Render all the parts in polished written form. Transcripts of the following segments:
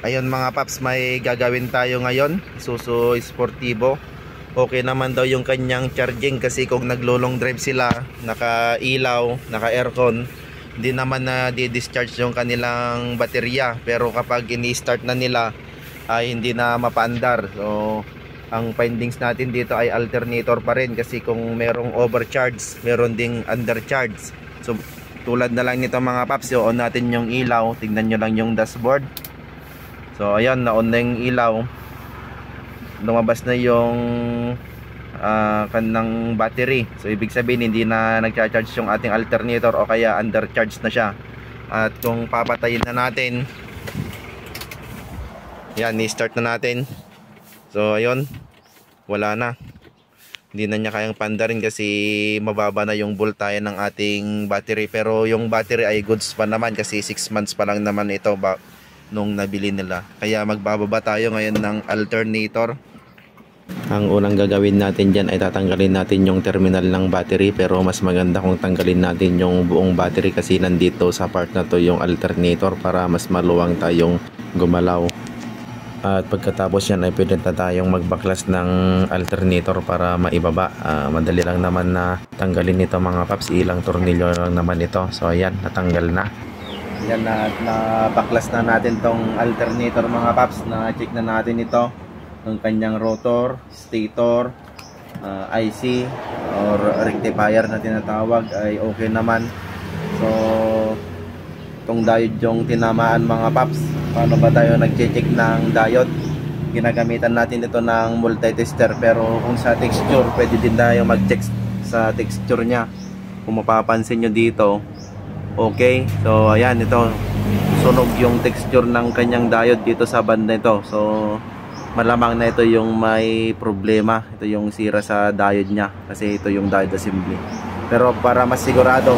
Ayun mga paps, may gagawin tayo ngayon. Isuzu Sportivo. Okay naman daw yung kanyang charging kasi kung naglo-long drive sila, naka-ilaw, naka-aircon, hindi naman na di-discharge yung kanilang baterya. Pero kapag ini-start na nila ay hindi na mapaandar. So ang findings natin dito ay alternator pa rin kasi kung merong overcharge, meron ding undercharge. So tulad na lang nito mga paps, on natin yung ilaw, tignan nyo lang yung dashboard. So ayan, na-on na yung ilaw, lumabas na yung kanang battery. So ibig sabihin hindi na nagcha-charge yung ating alternator o kaya undercharge na siya. At kung papatayin na natin, yan, i-start na natin. So ayun, wala na, hindi na niya kayang pandarin kasi mababa na yung voltahe ng ating battery. Pero yung battery ay goods pa naman kasi 6 months pa lang naman ito nung nabili nila. Kaya magbababa tayo ngayon ng alternator. Ang unang gagawin natin dyan ay tatanggalin natin yung terminal ng battery. Pero mas maganda kung tanggalin natin yung buong battery kasi nandito sa part na to yung alternator para mas maluwang tayong gumalaw. At pagkatapos yan ay pwede na tayong magbaklas ng alternator para maibaba. Madali lang naman na tanggalin nito mga paps, ilang tornilyo lang naman ito. So ayan, natanggal na. Yan, na baklas na natin tong alternator mga paps. Na check na natin ito, ng kanyang rotor, stator, IC or rectifier na tinatawag ay okay naman. So itong diode yung tinamaan mga paps. Paano ba tayo nag-check ng diode? Ginagamitan natin ito ng multi-tester, pero kung sa texture pwede din tayo mag-check sa texture nya. Kung mapapansin nyo dito, okay, so ayan, ito sunog yung texture ng kanyang diode dito sa banda ito. So malamang na ito yung may problema, ito yung sira sa diode nya kasi ito yung diode assembly. Pero para mas sigurado,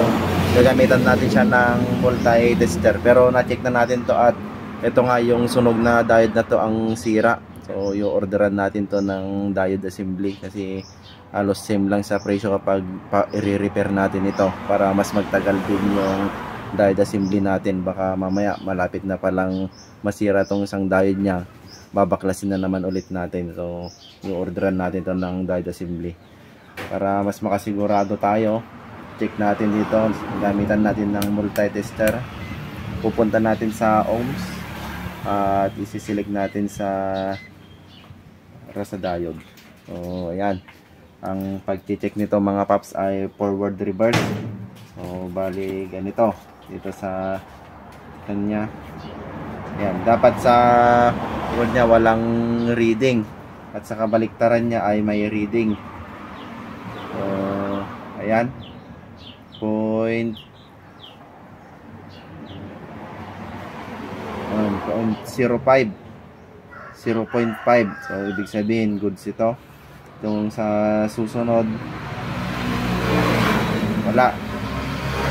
gagamitan natin siya ng multi-tester. Pero na-check na natin to at ito nga yung sunog na diode na to ang sira. So yung orderan natin to ng diode assembly kasi halos same lang sa presyo kapag i-repair natin ito para mas magtagal din yung diode assembly natin. Baka mamaya malapit na palang masira tong isang diode nya, babaklasin na naman ulit natin. So yung orderan natin to ng diode assembly para mas makasigurado tayo. Check natin dito, gamitan natin ng multi-tester. Pupunta natin sa ohms at isi-select natin sa rasa diode. So ayan, ang pag-check nito mga paps ay forward reverse. So bali ganito dito sa kanya. Ayan, dapat sa forward nya walang reading at sa kabaliktaran nya ay may reading. So ayan, 0.05. So ibig sabihin goods ito. Itong sa susunod wala,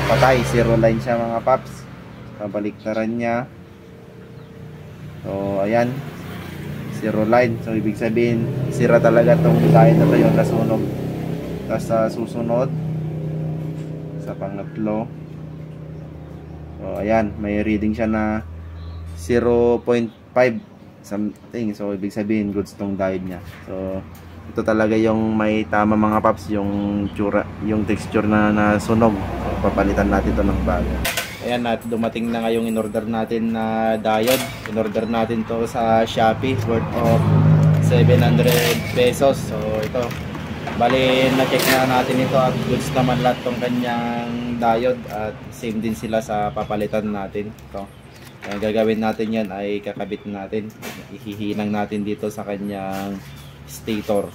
patay, zero line siya mga paps. Kabaliktaran nya, so ayan, zero line. So ibig sabihin sira talaga itong diode na ito yung nasunog. Tapos sa susunod, sa pangatlo, so ayan, may reading siya na 0.5 something. So ibig sabihin goods tong diode nya. So ito talaga yung may tama mga paps, yung tsura, yung texture na nasunog. So papalitan natin ito ng bago. Ayan, at dumating na ngayong in-order natin na diode. In-order natin to sa Shopee worth of 700 pesos. So ito, bali na-check na natin ito at goods naman lahat tong kanyang diode at same din sila sa papalitan natin. Ito, ang gagawin natin yan ay kakabit natin, ihihinang natin dito sa kanyang stator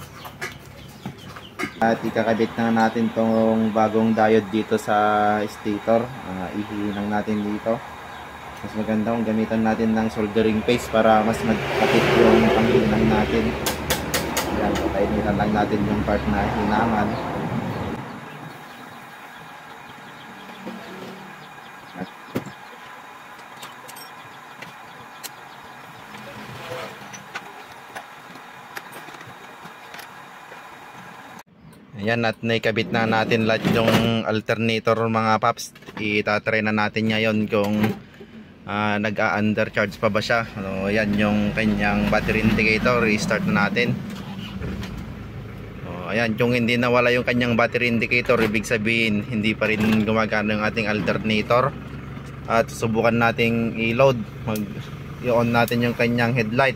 at ikakabit na natin tong bagong diode dito sa stator. Ihihinang natin dito. Mas maganda kung gamitan natin ng soldering paste para mas magkapit yung panghinang natin. Yan, painitan lang natin yung part na hinangan. Ayan, at naikabit na natin lahat yung alternator mga paps. Itatry na natin ngayon kung nag-undercharge pa ba siya. So yan yung kanyang battery indicator. Restart na natin. Ayan, kung hindi nawala yung kanyang battery indicator, ibig sabihin hindi pa rin gumagana yung ating alternator. At subukan nating i-load, i-on natin yung kanyang headlight.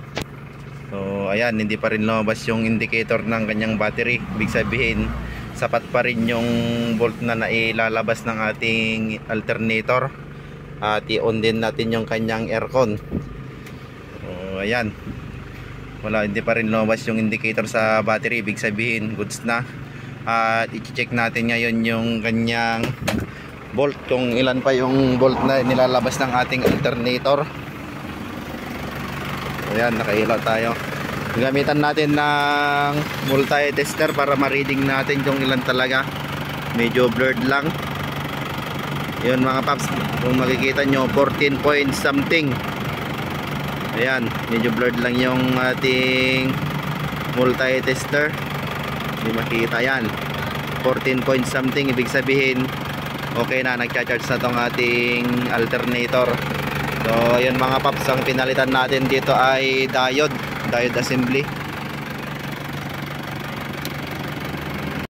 So ayan, hindi pa rin lumabas yung indicator ng kanyang battery. Ibig sabihin sapat pa rin yung volt na nailalabas ng ating alternator. At i-on din natin yung kanyang aircon. So ayan, hindi pa rin lumabas yung indicator sa battery. Ibig sabihin goods na. At i-check natin ngayon yung kanyang volt, kung ilan pa yung volt na nilalabas ng ating alternator. Ayan, nakailaw tayo. Gamitan natin ng multi-tester para ma-reading natin kung ilan talaga. Medyo blurred lang. Yun mga paps, kung makikita nyo 14 point something. Ayan, medyo blurred lang yung ating multi-tester. Hindi makita yan. 14 point something, ibig sabihin okay na, nagcha-charge na tong ating alternator. So ayun mga paps, ang pinalitan natin dito ay diode assembly.